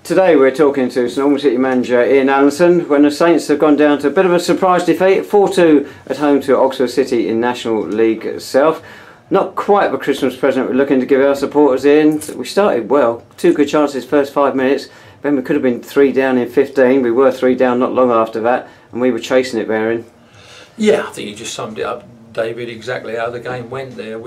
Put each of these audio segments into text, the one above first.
Today we're talking to Normal City manager Ian Allinson when the Saints have gone down to a bit of a surprise defeat, 4-2 at home to Oxford City in National League South. Not quite the Christmas present we're looking to give our supporters, Ian. We started well, 2 good chances first 5 minutes, then we could have been 3 down in 15. We were 3 down not long after that, and we were chasing it there, Ian. Yeah, I think you just summed it up, David, exactly how the game went there.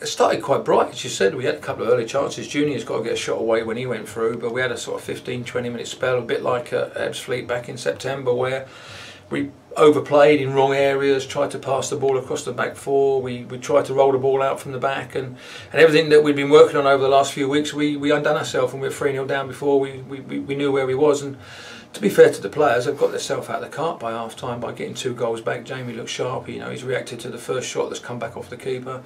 It started quite bright, as you said. We had a couple of early chances. Junior's got to get a shot away when he went through, but we had a sort of 15-20 minute spell, a bit like Ebbsfleet back in September, where we overplayed in wrong areas, tried to pass the ball across the back four, we tried to roll the ball out from the back, and everything that we'd been working on over the last few weeks, we undone ourselves, and we were 3-0 down before we knew where we was. And to be fair to the players, they've got themselves out of the cart by half time by getting 2 goals back. Jamie looked sharp, you know, he's reacted to the first shot that's come back off the keeper,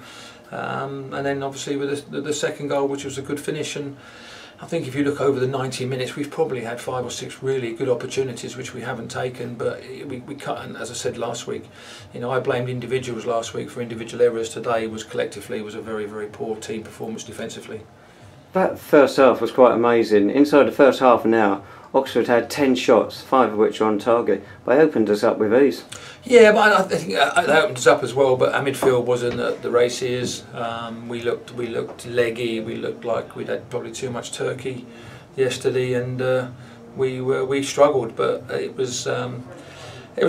and then obviously with the second goal, which was a good finish. And I think if you look over the 90 minutes, we've probably had 5 or 6 really good opportunities which we haven't taken, but we cut. And as I said last week, you know, I blamed individuals last week for individual errors. Today was collectively was a very, very poor team performance defensively. That first half was quite amazing. Inside the first half an hour, Oxford had 10 shots, 5 of which were on target. They opened us up with ease. Yeah, but I think they opened us up as well. But our midfield wasn't at the races. We looked leggy. We looked like we'd had probably too much turkey yesterday, and we struggled. But it was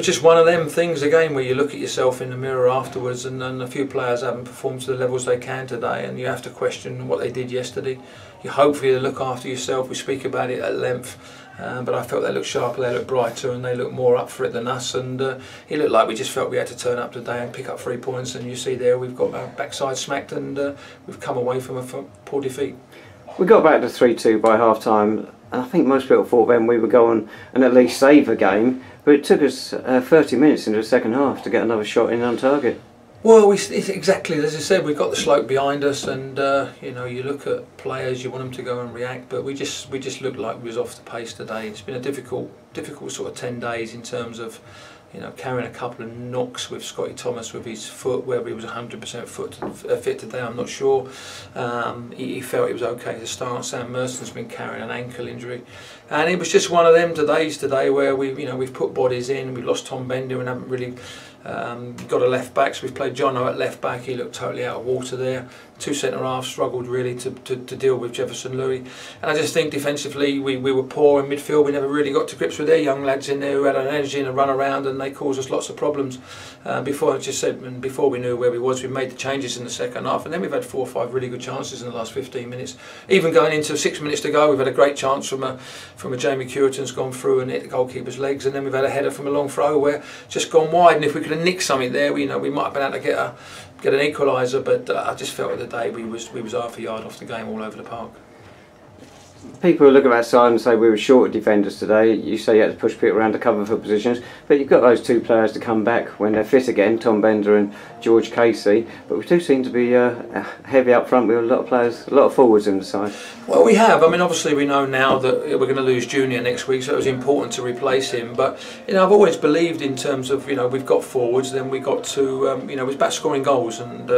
just one of them things again where you look at yourself in the mirror afterwards, and a few players haven't performed to the levels they can today, and you have to question what they did yesterday. You hopefully look after yourself. We speak about it at length, but I felt they looked sharper, they looked brighter, and they looked more up for it than us. And it looked like we just felt we had to turn up today and pick up 3 points. And you see there, we've got our backside smacked, and we've come away from a poor defeat. We got back to 3-2 by half time, and I think most people thought then we would go on and at least save the game. But it took us 30 minutes into the second half to get another shot in on target. Well, it's exactly as I said. We've got the slope behind us, and you know, you look at players, you want them to go and react, but we just looked like we was off the pace today. It's been a difficult sort of 10 days in terms of, you know, carrying a couple of knocks with Scotty Thomas with his foot, whether he was 100% fit today, I'm not sure. He felt it was okay to start. Sam Merson's been carrying an ankle injury, and it was just one of them days today where we've put bodies in. We lost Tom Bender and haven't really got a left back, so we've played Jono at left back. He looked totally out of water there. 2 centre halves struggled really to deal with Jefferson Louis, and I just think defensively we were poor. In midfield we never really got to grips with their young lads in there who had an energy and a run around, and they caused us lots of problems. Before I just said, and before we knew where we was, we made the changes in the second half, and then we've had 4 or 5 really good chances in the last 15 minutes. Even going into 6 minutes to go, we've had a great chance from a Jamie Curitan's gone through and hit the goalkeeper's legs, and then we've had a header from a long throw where just gone wide. And if we could have nicked something there, we might have been able to get an equaliser. But I just felt at the day we was half a yard off the game all over the park. People look at that side and say we were short of defenders today. You say you had to push people around to cover for positions, but you've got those 2 players to come back when they're fit again, Tom Bender and George Casey. But we do seem to be heavy up front with a lot of players, a lot of forwards in the side. Well, we have. I mean, obviously we know now that we're going to lose Junior next week, so it was important to replace him. But you know, I've always believed in terms of, you know, we've got forwards, then we got to you know, it's about scoring goals. And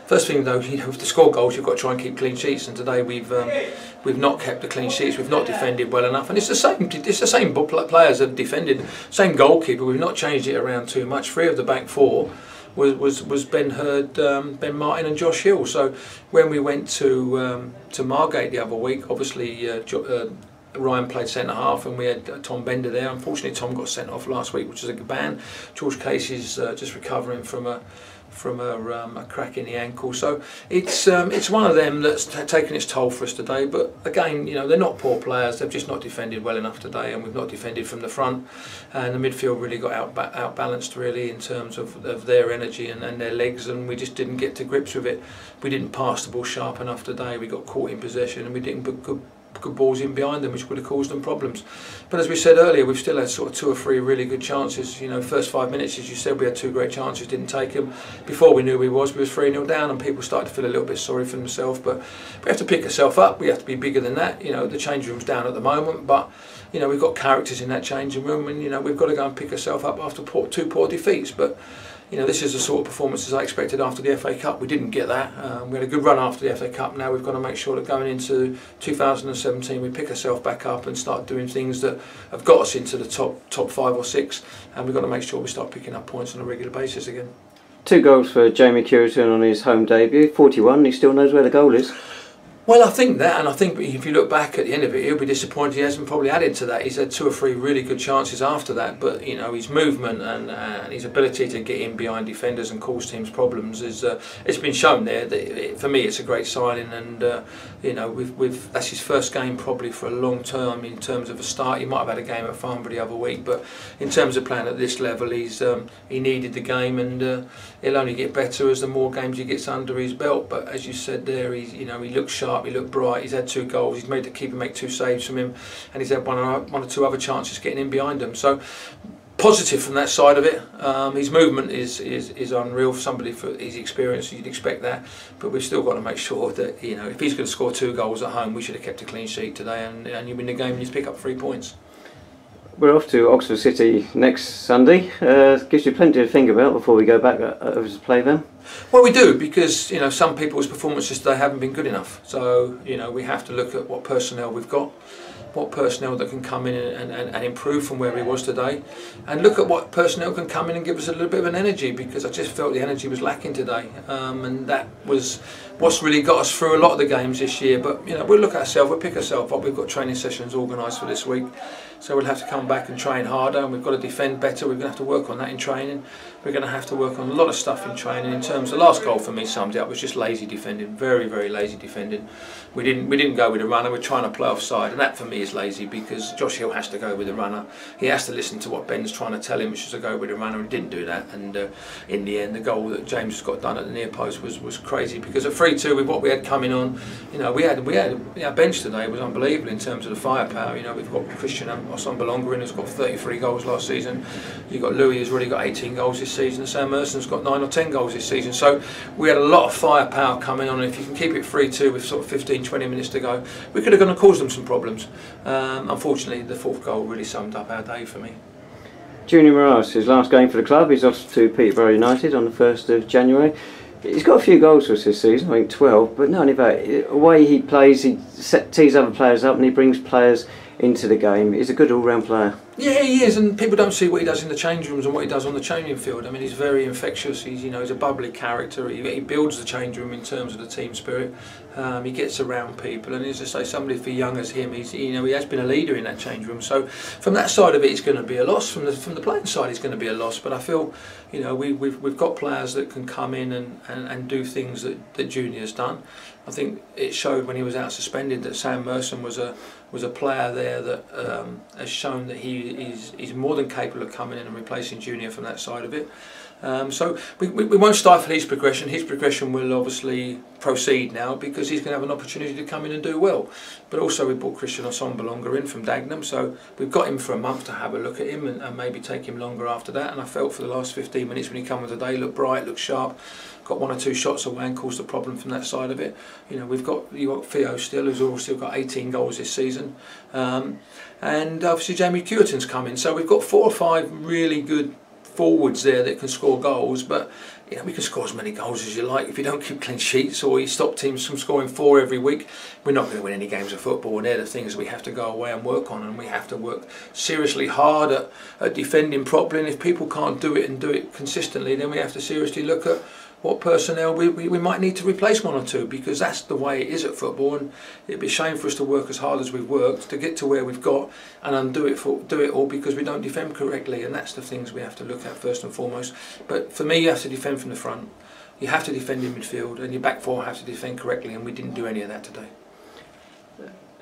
first thing though, you know, to score goals, you've got to try and keep clean sheets. And today we've not kept the clean sheets. We've not defended well enough, and it's the same players that have defended, same goalkeeper. We've not changed it around too much. 3 of the back 4 was Ben Hurd, Ben Martin and Josh Hill. So when we went to Margate the other week, obviously Ryan played centre half, and we had Tom Bender there. Unfortunately, Tom got sent off last week, which is a ban. George Casey's just recovering from a crack in the ankle, so it's one of them that's taken its toll for us today. But again, you know, they're not poor players, they've just not defended well enough today, and we've not defended from the front, and the midfield really got outbalanced really in terms of their energy and their legs, and we just didn't get to grips with it. We didn't pass the ball sharp enough today. We got caught in possession, and we didn't put good balls in behind them, which would have caused them problems. But as we said earlier, we've still had sort of 2 or 3 really good chances. You know, first 5 minutes, as you said, we had 2 great chances, didn't take them. Before we knew we was 3-0 down, and people started to feel a little bit sorry for themselves. But we have to pick ourselves up. We have to be bigger than that. You know, the change room's down at the moment, but you know, we've got characters in that changing room, and you know, we've got to go and pick ourselves up after 2 poor defeats. But this is the sort of performances I expected after the FA Cup. We didn't get that. We had a good run after the FA Cup. Now we've got to make sure that going into 2017 we pick ourselves back up and start doing things that have got us into the top 5 or 6, and we've got to make sure we start picking up points on a regular basis again. 2 goals for Jamie Cureton on his home debut, 41, he still knows where the goal is. Well, I think that, and I think if you look back at the end of it, he'll be disappointed he hasn't probably added to that. He's had 2 or 3 really good chances after that, but his movement and his ability to get in behind defenders and cause teams problems is it's been shown there. For me, it's a great signing, and that's his first game probably for a long time in terms of a start. He might have had a game at Farnborough the other week, but in terms of playing at this level, he needed the game, and he'll only get better as the more games he gets under his belt. But as you said there, he looks sharp. He looked bright. He's had 2 goals. He's made the keeper make 2 saves from him, and he's had one or two other chances getting in behind him. So positive from that side of it. His movement is unreal for somebody for his experience. You'd expect that, but we've still got to make sure that if he's going to score 2 goals at home, we should have kept a clean sheet today, and you win the game and you pick up 3 points. We're off to Oxford City next Sunday. Gives you plenty to think about before we go back over to play them. Well, we do, because some people's performances today haven't been good enough. So we have to look at what personnel we've got, what personnel that can come in and improve from where he was today, and look at what personnel can come in and give us a little bit of an energy, because I just felt the energy was lacking today, and that was what's really got us through a lot of the games this year. But we'll look at ourselves, we'll pick ourselves up. We've got training sessions organised for this week, so we'll have to come back and train harder, and we've got to defend better. We're going to have to work on that in training. We're going to have to work on a lot of stuff in training. In terms of the last goal, for me, summed it up, was just lazy defending, very, very lazy defending. We didn't go with a runner. We're trying to play offside, and that for me is lazy, because Josh Hill has to go with a runner. He has to listen to what Ben's trying to tell him, which is to go with a runner, and he didn't do that. And in the end, the goal that James got done at the near post was crazy, because at 3-2 with what we had coming on, we had our bench today was unbelievable in terms of the firepower. We've got Christian Osombalonga in, who's got 33 goals last season. You've got Louis, who's already got 18 goals this season, and Sam Merson's got 9 or 10 goals this season. So we had a lot of firepower coming on, and if you can keep it 3-2 with sort of 15-20 minutes to go, we could have gone and caused them some problems. Unfortunately, the 4th goal really summed up our day for me. Junior Moraes, his last game for the club, he's off to Peterborough United on the 1st of January. He's got a few goals for us this season, I think 12, but not only that, the way he plays, he tees other players up and he brings players into the game. He's a good all-round player. Yeah, he is, and people don't see what he does in the change rooms and what he does on the training field. I mean, he's very infectious. He's a bubbly character. He builds the change room in terms of the team spirit. He gets around people, and as I say, somebody for young as him, he has been a leader in that change room. So from that side of it, it's going to be a loss. From the playing side, it's going to be a loss. But I feel, we've got players that can come in and do things that Junior's done. I think it showed when he was out suspended that Sam Merson was a player there that has shown that he's more than capable of coming in and replacing Junior from that side of it. So we won't stifle his progression. His progression will obviously proceed now, because he's going to have an opportunity to come in and do well. But also we brought Christian Osombalonga in from Dagenham, so we've got him for a month to have a look at him and maybe take him longer after that. And I felt for the last 15 minutes when he came on today, looked bright, looked sharp, got 1 or 2 shots away and caused a problem from that side of it. You've got Theo still, who's also got 18 goals this season, and obviously Jamie Cureton's coming. So we've got 4 or 5 really good forwards there that can score goals, but we can score as many goals as you like. If you don't keep clean sheets or you stop teams from scoring 4 every week, we're not going to win any games of football, and they're the things we have to go away and work on, and we have to work seriously hard at defending properly. And if people can't do it and do it consistently, then we have to seriously look at what personnel we might need to replace 1 or 2, because that's the way it is at football, and it'd be a shame for us to work as hard as we've worked to get to where we've got and undo it all because we don't defend correctly. And that's the things we have to look at first and foremost. But for me, you have to defend from the front, you have to defend in midfield, and your back 4 have to defend correctly, and we didn't do any of that today.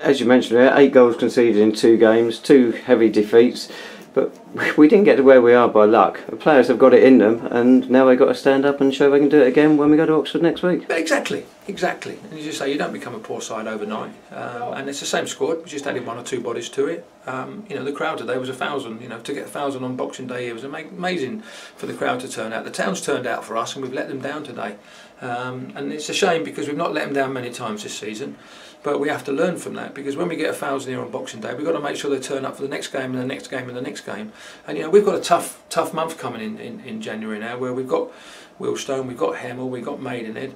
As you mentioned, 8 goals conceded in 2 games, 2 heavy defeats. But we didn't get to where we are by luck. The players have got it in them, and now they've got to stand up and show they can do it again when we go to Oxford next week. Exactly. And as you say, you don't become a poor side overnight. And it's the same squad. We just added 1 or 2 bodies to it. The crowd today was 1,000. To get 1,000 on Boxing Day, it was amazing for the crowd to turn out. The town's turned out for us, and we've let them down today. And it's a shame because we've not let them down many times this season. But we have to learn from that, because when we get 1,000 here on Boxing Day, we've got to make sure they turn up for the next game and the next game and the next game. And we've got a tough month coming in January now, where we've got Willstone, we've got Hemel, we've got Maidenhead.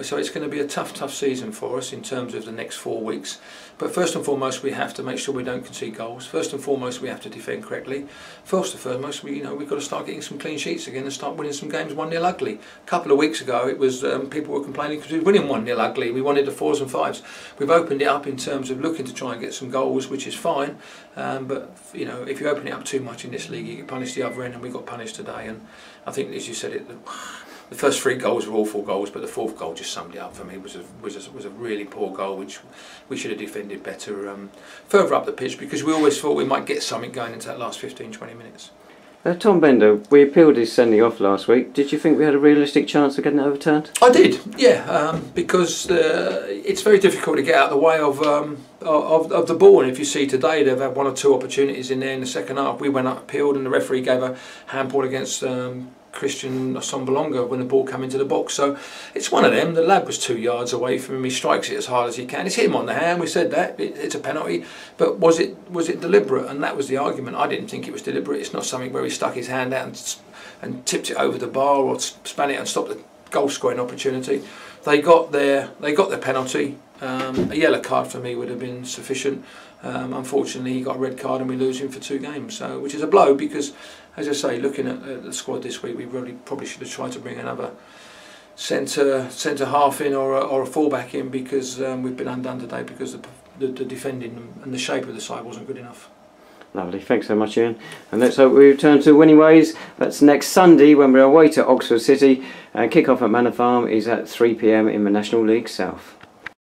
So it's going to be a tough season for us in terms of the next 4 weeks. But first and foremost, we have to make sure we don't concede goals. First and foremost, we have to defend correctly. First and foremost, we've got to start getting some clean sheets again and start winning some games 1-0 ugly. A couple of weeks ago, it was people were complaining because we were winning 1-0 ugly. We wanted the 4s and 5s. We've opened it up in terms of looking to try and get some goals, which is fine. But if you open it up too much in this league, you get punished the other end, and we got punished today. And I think, as you said, the first 3 goals were awful goals, but the 4th goal just summed it up for me. It was a really poor goal, which we should have defended better further up the pitch, because we always thought we might get something going into that last 15-20 minutes. Tom Bender, we appealed his sending off last week. Did you think we had a realistic chance of getting it overturned? I did, yeah, because it's very difficult to get out of the way of the ball. And if you see today, they've had 1 or 2 opportunities in there in the second half. We went up, appealed, and the referee gave a handball against Christian Sombolonga when the ball came into the box. So it's one of them. The lad was 2 yards away from him. He strikes it as hard as he can. It's hit him on the hand. We said that it's a penalty, but was it deliberate? And that was the argument. I didn't think it was deliberate. It's not something where he stuck his hand out and tipped it over the bar or span it and stopped the goal scoring opportunity. They got their penalty. A yellow card for me would have been sufficient. Unfortunately, he got a red card and we lose him for 2 games, which is a blow, because, as I say, looking at the squad this week, we really probably should have tried to bring another centre half in or a fullback in, because we've been undone today because the defending and the shape of the side wasn't good enough. Lovely, thanks so much, Ian. And let's hope we return to winning ways. That's next Sunday when we're away to Oxford City, and kick-off at Manor Farm is at 3 PM in the National League South.